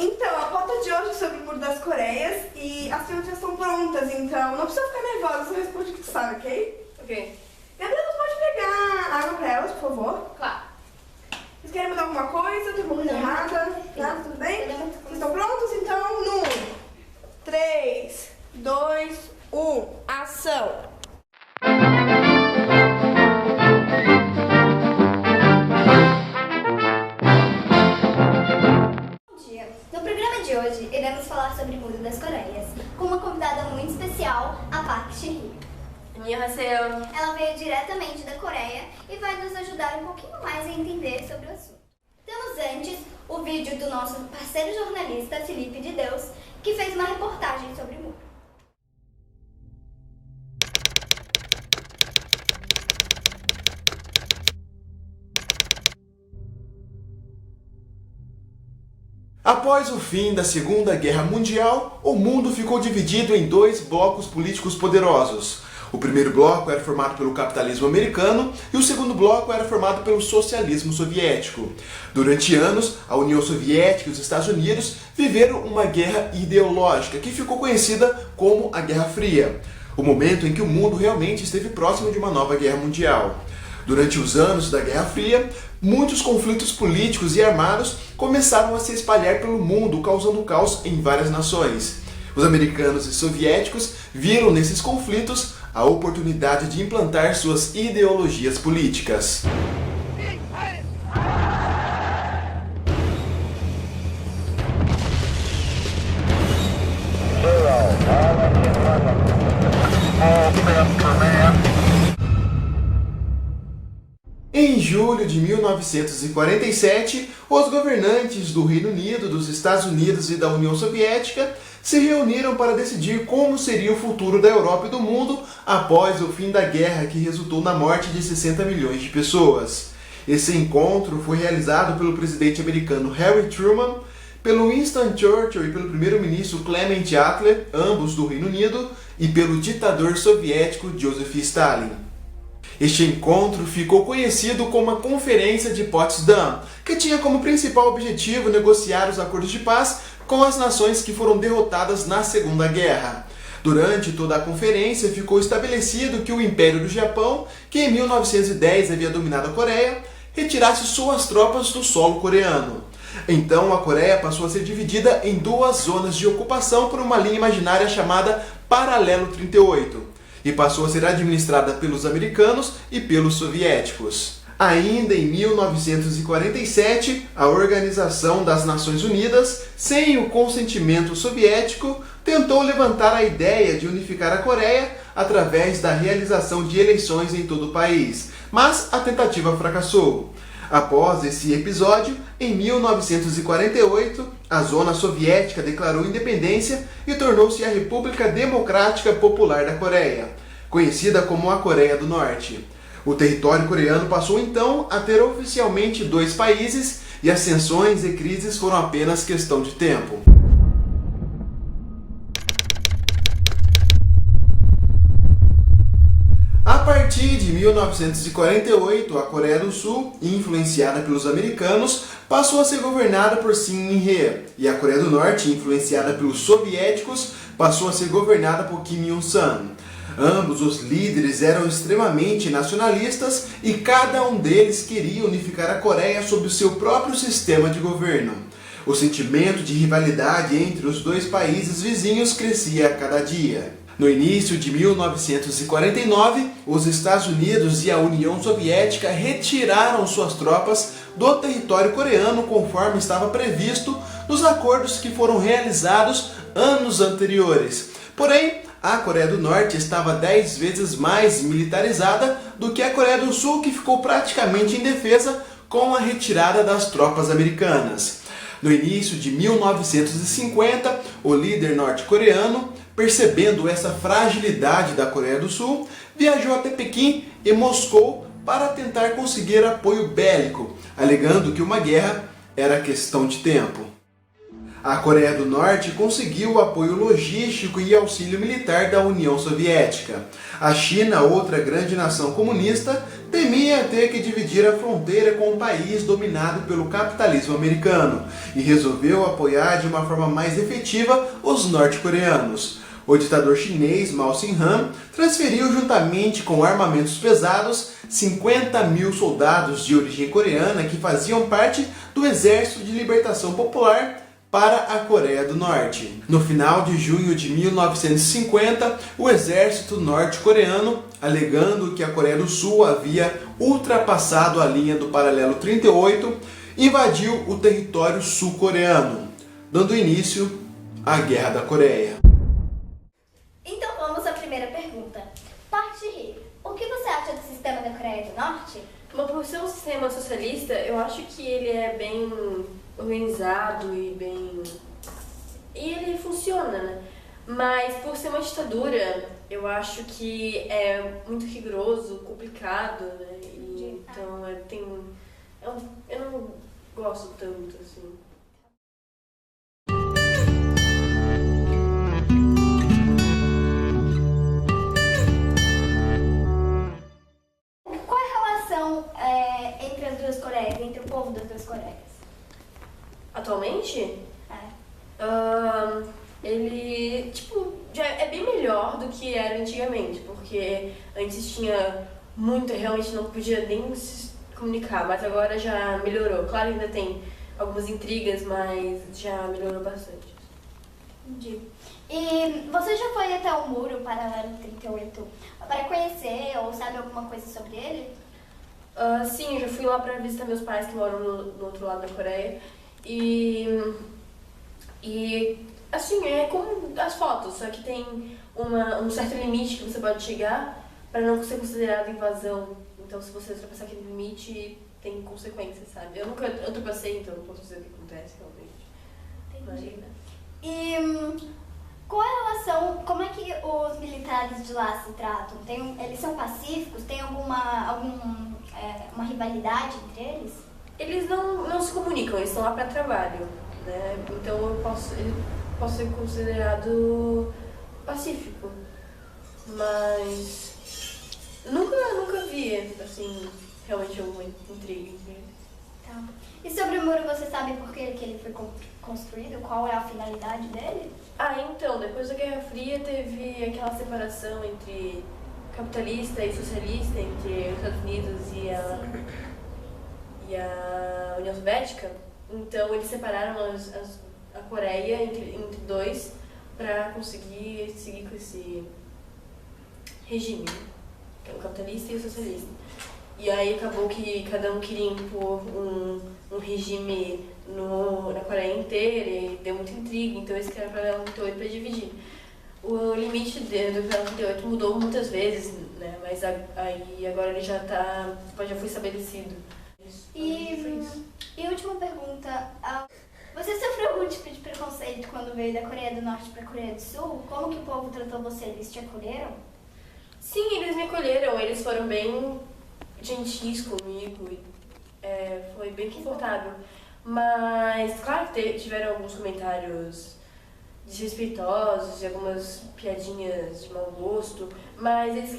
Então, a pauta de hoje é sobre o Muro das Coreias e as perguntas estão prontas, então não precisa ficar nervosa, só responde o que tu sabe, ok? Ok. Gabriela, pode pegar água pra elas, por favor? Claro. Vocês querem mudar alguma coisa? Tem alguma coisa errada? Nada? Tudo bem? Vocês estão prontos? Então, no 3, 2, 1, ação! No programa de hoje, iremos falar sobre o Muro das Coreias, com uma convidada muito especial, a Park Shi-hee. 안녕하세요. Ela veio diretamente da Coreia e vai nos ajudar um pouquinho mais a entender sobre o assunto. Temos antes o vídeo do nosso parceiro jornalista, Felipe de Deus, que fez uma reportagem sobre o muro. Após o fim da Segunda Guerra Mundial, o mundo ficou dividido em dois blocos políticos poderosos. O primeiro bloco era formado pelo capitalismo americano e o segundo bloco era formado pelo socialismo soviético. Durante anos, a União Soviética e os Estados Unidos viveram uma guerra ideológica que ficou conhecida como a Guerra Fria, o momento em que o mundo realmente esteve próximo de uma nova guerra mundial. Durante os anos da Guerra Fria, muitos conflitos políticos e armados começaram a se espalhar pelo mundo, causando caos em várias nações. Os americanos e soviéticos viram nesses conflitos a oportunidade de implantar suas ideologias políticas. Em julho de 1947, os governantes do Reino Unido, dos Estados Unidos e da União Soviética se reuniram para decidir como seria o futuro da Europa e do mundo após o fim da guerra que resultou na morte de 60 milhões de pessoas. Esse encontro foi realizado pelo presidente americano Harry Truman, pelo Winston Churchill e pelo primeiro-ministro Clement Attlee, ambos do Reino Unido, e pelo ditador soviético Joseph Stalin. Este encontro ficou conhecido como a Conferência de Potsdam, que tinha como principal objetivo negociar os acordos de paz com as nações que foram derrotadas na Segunda Guerra. Durante toda a conferência ficou estabelecido que o Império do Japão, que em 1910 havia dominado a Coreia, retirasse suas tropas do solo coreano. Então a Coreia passou a ser dividida em duas zonas de ocupação por uma linha imaginária chamada Paralelo 38. E passou a ser administrada pelos americanos e pelos soviéticos. Ainda em 1947, a Organização das Nações Unidas, sem o consentimento soviético, tentou levantar a ideia de unificar a Coreia através da realização de eleições em todo o país, mas a tentativa fracassou. Após esse episódio, em 1948, a zona soviética declarou independência e tornou-se a República Democrática Popular da Coreia, conhecida como a Coreia do Norte. O território coreano passou então a ter oficialmente dois países e as tensões e crises foram apenas questão de tempo. A partir de 1948, a Coreia do Sul, influenciada pelos americanos, passou a ser governada por Kim Il-sung, e a Coreia do Norte, influenciada pelos soviéticos, passou a ser governada por Kim Il-sung. Ambos os líderes eram extremamente nacionalistas e cada um deles queria unificar a Coreia sob o seu próprio sistema de governo. O sentimento de rivalidade entre os dois países vizinhos crescia a cada dia. No início de 1949, os Estados Unidos e a União Soviética retiraram suas tropas do território coreano conforme estava previsto nos acordos que foram realizados anos anteriores. Porém, a Coreia do Norte estava 10 vezes mais militarizada do que a Coreia do Sul, que ficou praticamente indefesa com a retirada das tropas americanas. No início de 1950, o líder norte-coreano, percebendo essa fragilidade da Coreia do Sul, viajou até Pequim e Moscou para tentar conseguir apoio bélico, alegando que uma guerra era questão de tempo. A Coreia do Norte conseguiu o apoio logístico e auxílio militar da União Soviética. A China, outra grande nação comunista, temia ter que dividir a fronteira com um país dominado pelo capitalismo americano e resolveu apoiar de uma forma mais efetiva os norte-coreanos. O ditador chinês Mao Zedong transferiu juntamente com armamentos pesados 50.000 soldados de origem coreana que faziam parte do Exército de Libertação Popular para a Coreia do Norte. No final de junho de 1950, o exército norte-coreano, alegando que a Coreia do Sul havia ultrapassado a linha do paralelo 38, invadiu o território sul-coreano, dando início à Guerra da Coreia. Então vamos à primeira pergunta. Park Ji-hee, o que você acha do sistema da Coreia do Norte? Bom, por ser um sistema socialista, eu acho que ele é bem organizado e ele funciona, né? Mas por ser uma ditadura, eu acho que é muito rigoroso, complicado, né? E, então eu não gosto tanto, assim. Qual é a relação entre as duas Coreias, entre o povo das duas Coreias? Atualmente, É. ele, já é bem melhor do que era antigamente, porque antes tinha muito, realmente não podia nem se comunicar, mas agora já melhorou. Claro, ainda tem algumas intrigas, mas já melhorou bastante. Entendi. E você já foi até o Muro Paralelo 38 para conhecer ou sabe alguma coisa sobre ele? Sim, eu já fui lá pra visitar meus pais que moram no outro lado da Coreia. E assim, é como as fotos, só que tem um certo limite que você pode chegar para não ser considerado invasão. Então, se você ultrapassar aquele limite, tem consequências, sabe? Eu nunca ultrapassei, então não posso dizer o que acontece realmente. Entendi. E qual é a relação, como é que os militares de lá se tratam? Eles são pacíficos? Tem alguma rivalidade entre eles? Eles não se comunicam, eles estão lá para trabalho, né? Então eu posso ser considerado pacífico, mas nunca vi, assim, realmente alguma intriga entre eles. Tá. E sobre o muro, você sabe por que ele foi construído? Qual é a finalidade dele? Então, depois da Guerra Fria teve aquela separação entre capitalista e socialista, entre os Estados Unidos e a União Soviética. Então eles separaram a Coreia entre dois para conseguir seguir com esse regime, que é o capitalista e o socialista. E aí acabou que cada um queria impor um regime na Coreia inteira e deu muita intriga, então eles criaram o paralelo 38 para dividir. O limite do paralelo 38 mudou muitas vezes, né? Mas aí agora ele já foi estabelecido. E última pergunta, você sofreu algum tipo de preconceito quando veio da Coreia do Norte para a Coreia do Sul? Como que o povo tratou você? Eles te acolheram? Sim, eles me acolheram, eles foram bem gentis comigo, foi bem confortável. Mas, claro que tiveram alguns comentários desrespeitosos e algumas piadinhas de mau gosto, mas eles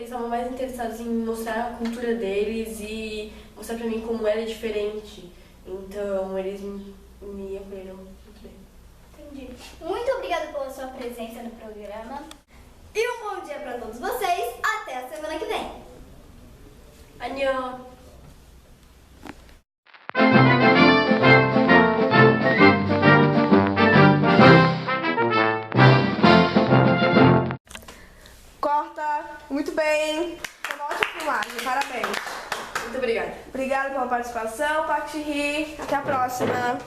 estavam mais interessados em mostrar a cultura deles e mostrar pra mim como era diferente. Então, eles me acolheram muito bem. Entendi. Muito obrigada pela sua presença no programa. E um bom dia para todos vocês. Até a semana que vem. Annyeong! Corta. Muito bem. Foi uma ótima filmagem. Parabéns. Muito obrigada. Obrigada pela participação, Park Ji-hee. Até a próxima.